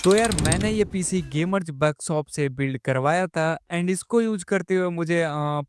तो यार मैंने ये पीसी गेमर्स वर्कशॉप से बिल्ड करवाया था एंड इसको यूज करते हुए मुझे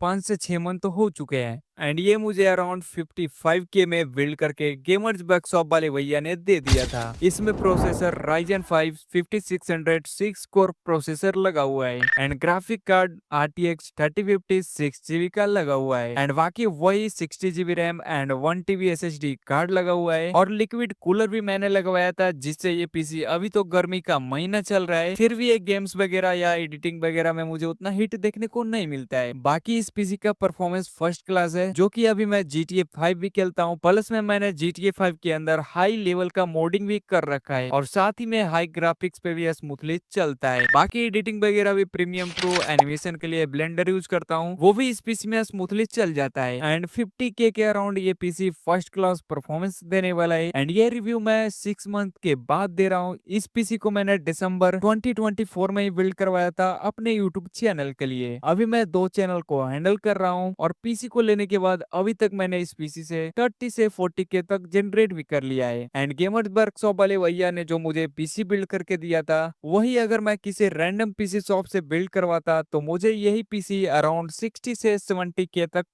5 से 6 मंथ तो हो चुके हैं एंड ये मुझे अराउंड 55K में बिल्ड करके गेमर्स वर्कशॉप वाले भैया ने दे दिया था। इसमें प्रोसेसर Ryzen 5 5600 6 कोर प्रोसेसर लगा हुआ है and graphic card RTX 3050 6 GB का लगा हुआ है एंड बाकी वही 60 GB RAM and 1 TB SSD card लगा हुआ है और लिक्विड कूलर भी मैंने लगवाया था, जिससे ये पीसी अभी तो गर्मी का महीना चल रहा है फिर भी ये गेम्स वगैरह या एडिटिंग वगैरह में मुझे उतना हिट देखने को नहीं मिलता है। बाकी इस पीसी का परफॉर्मेंस फर्स्ट क्लास है, जो कि अभी मैं GTA 5 भी खेलता हूँ। प्लस में मैंने GTA 5 के अंदर हाई लेवल का मोडिंग भी कर रखा है और साथ ही में हाई ग्राफिक्स पे भी स्मूथली चलता है। बाकी एडिटिंग वगैरह भी प्रीमियम प्रो एनिमेशन के लिए ब्लेंडर यूज करता हूँ, वो भी इस पीसी में स्मूथली चल जाता है एंड 50K के अराउंड ये पीसी फर्स्ट क्लास परफॉर्मेंस देने वाला है एंड ये रिव्यू मैं 6 मंथ के बाद दे रहा हूँ। इस पीसी को मैंने दिसंबर 2024 में ही बिल्ड करवाया था अपने यूट्यूब चैनल के लिए। अभी मैं 2 चैनल को हैंडल कर रहा हूँ और पीसी को लेने के बाद अभी तक मैंने इस पीसी से 30 से 40K तक जनरेट भी कर लिया है एंड गेमर्स वर्कशॉप वाले भैया ने जो मुझे पीसी बिल्ड करके दिया था, वही अगर मैं किसी रैंडम पीसी शॉप से बिल्ड करवाता तो मुझे यही पीसी अराउंड 60 से 70K तक।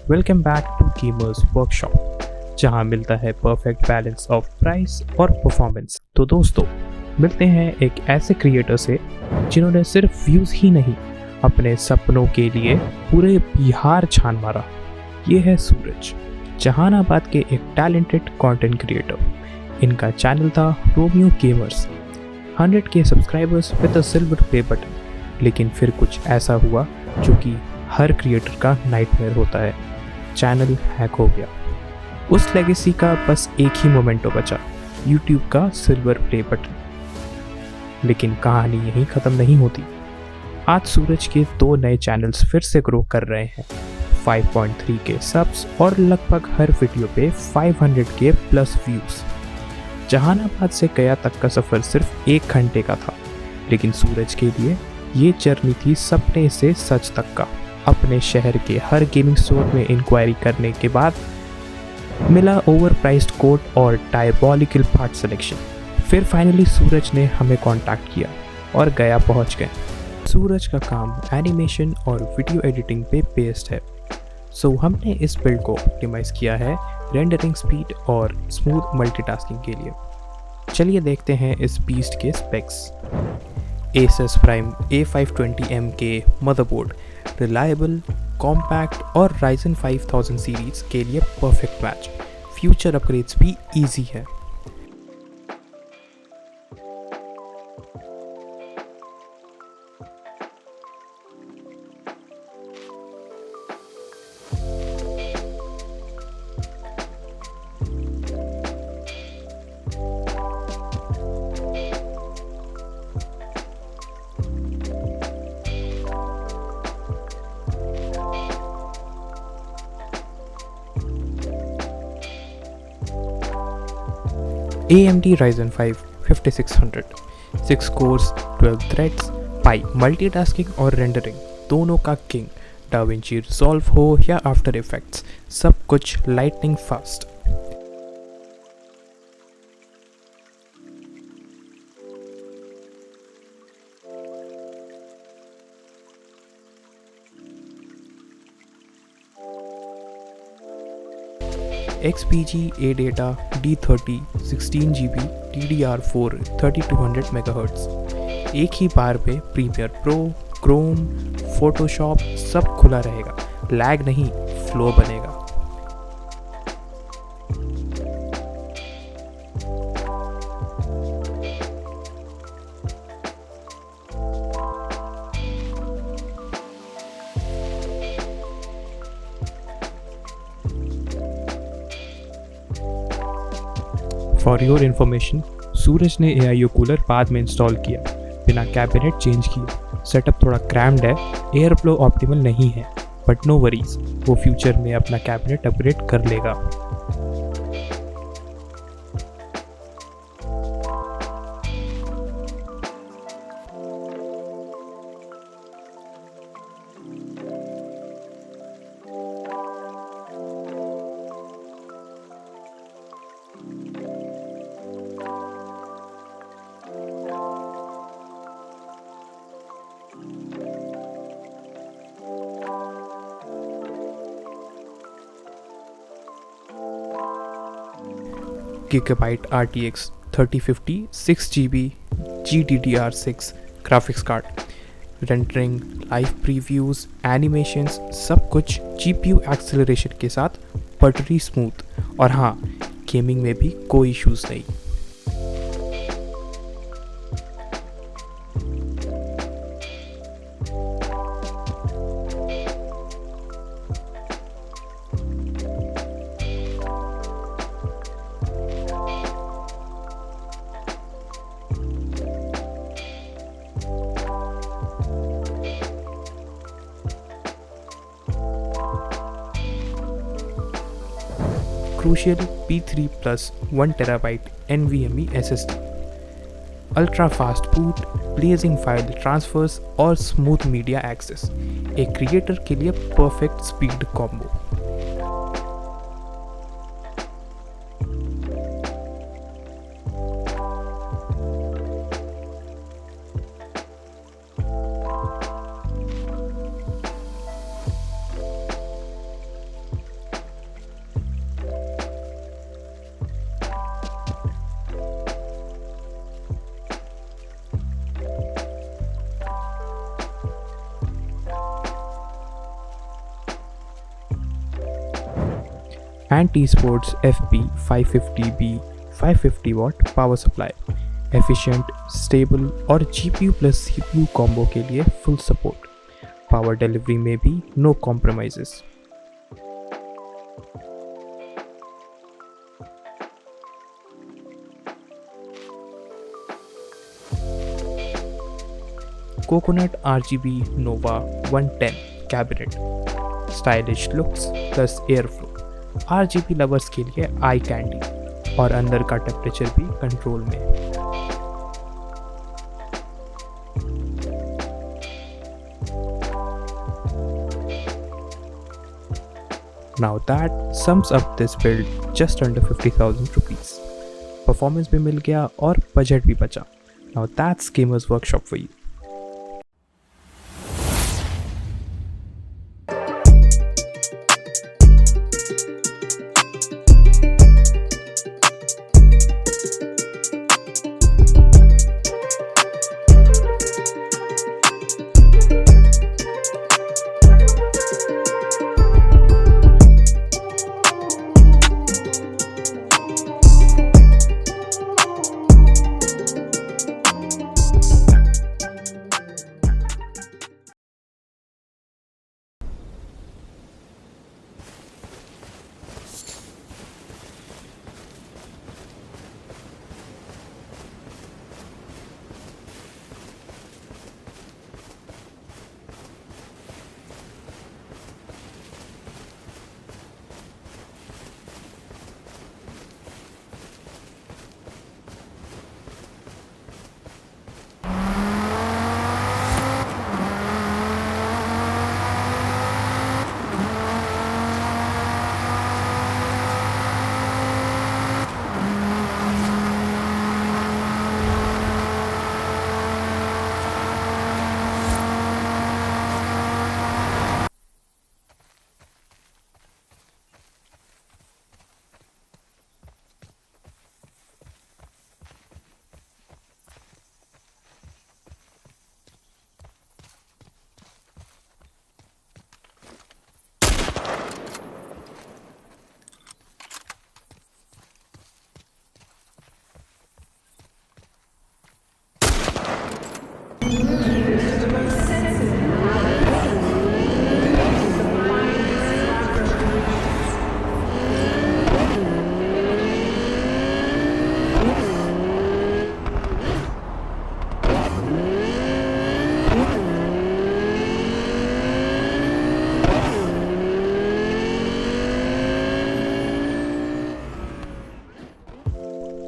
Welcome back to gamers workshop, जहां मिलता है परफेक्ट बैलेंस ऑफ प्राइस और परफॉर्मेंस। तो दोस्तों, मिलते हैं एक ऐसे क्रिएटर से जिन्होंने सिर्फ व्यूज ही नहीं, अपने सपनों के लिए पूरे बिहार छान मारा। ये है सूरज, जहानाबाद के एक टैलेंटेड कंटेंट क्रिएटर। इनका चैनल था Romeo gamers, 100K subscribers with a silver play button. लेकिन फिर कुछ ऐसा हुआ जो कि हर क्रिएटर का नाइटमेयर होता है। चैनल हैक हो गया। उस लेगेसी का बस एक ही मोमेंटो बचा, यूट्यूब का सिल्वर प्ले बटन। लेकिन कहानी यहीं ख़त्म नहीं होती। आज सूरज के 2 नए चैनल्स फिर से ग्रो कर रहे हैं, 5.3K सब्स और लगभग हर वीडियो पे 500K प्लस व्यूज़। जहानाबाद से गया तक का सफ़र सिर्फ 1 घंटे का था, लेकिन सूरज के लिए ये जर्नी थी सपने से सच तक का। अपने शहर के हर गेमिंग स्टोर में इंक्वायरी करने के बाद मिला ओवर प्राइस्ड कोड और डायबॉलिकल पार्ट सिलेक्शन। फिर फाइनली सूरज ने हमें कांटेक्ट किया और गया पहुंच गए। सूरज का काम एनिमेशन और वीडियो एडिटिंग पे बेस्ड है, सो हमने इस बिल्ड को ऑप्टिमाइज किया है रेंडरिंग स्पीड और स्मूथ मल्टीटास्किंग के लिए। चलिए देखते हैं इस बीस्ट के स्पेक्स। Asus Prime A520M के मदरबोर्ड रिलायबल, कॉम्पैक्ट और Ryzen 5000 सीरीज के लिए परफेक्ट मैच। फ्यूचर अपग्रेड्स भी इजी है। AMD Ryzen 5 5600, 6 cores, 12 threads, पाई मल्टीटास्किंग और रेंडरिंग दोनों का किंग। डाविंची रिजॉल्व हो या आफ्टर इफेक्ट्स, सब कुछ lightning fast. XPG Adata D30 16GB DDR4 3200 MHz। एक ही बार में प्रीमियर प्रो, क्रोम, फोटोशॉप सब खुला रहेगा। लैग नहीं, फ्लो बनेगा। फॉर योर इन्फॉर्मेशन, सूरज ने AIO कूलर बाद में इंस्टॉल किया, बिना कैबिनेट चेंज किए। सेटअप थोड़ा क्रैम्ड है, एयर फ्लो ऑप्टिमल नहीं है, बट नो वरीज, वो फ्यूचर में अपना कैबिनेट अपग्रेड कर लेगा। GB RTX 3050 6GB GDDR6 graphics card, rendering, live previews, animations, सब कुछ GPU एक्सेलरेशन के साथ बटरी स्मूथ। और हाँ, गेमिंग में भी कोई इश्यूज नहीं। Crucial P3 plus 1TB NVMe SSD, ultra fast boot, blazing file transfers और smooth media access, एक क्रिएटर के लिए perfect speed combo. Anti-Sports FP 550B 550 watt power supply, efficient, stable और GPU प्लस CPU कॉम्बो के लिए full support. Power delivery में भी no compromises. Coconut RGB Nova 110 cabinet, stylish looks plus airflow, RGB lovers के लिए eye candy और अंदर का टेम्परेचर भी कंट्रोल में। Now that sums up this build just under 50,000 rupees. Performance भी मिल गया और बजट भी बचा। Now that's Gamers Workshop for you.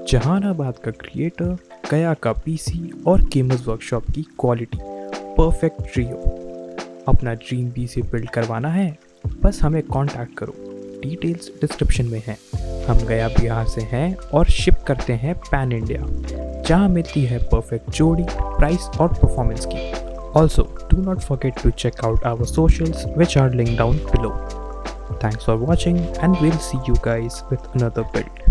Jehanabad का क्रिएटर, गया का पीसी और गेमर्स वर्कशॉप की क्वालिटी परफेक्ट ट्रियो। अपना ड्रीम पीसी बिल्ड करवाना है? बस हमें कांटेक्ट करो, डिटेल्स डिस्क्रिप्शन में हैं। हम गया बिहार से हैं और शिप करते हैं पैन इंडिया, जहां मिलती है परफेक्ट जोड़ी, प्राइस और परफॉर्मेंस की। Also do not forget to check out our socials which are linked down below. Thanks for watching and we'll see you guys with another build.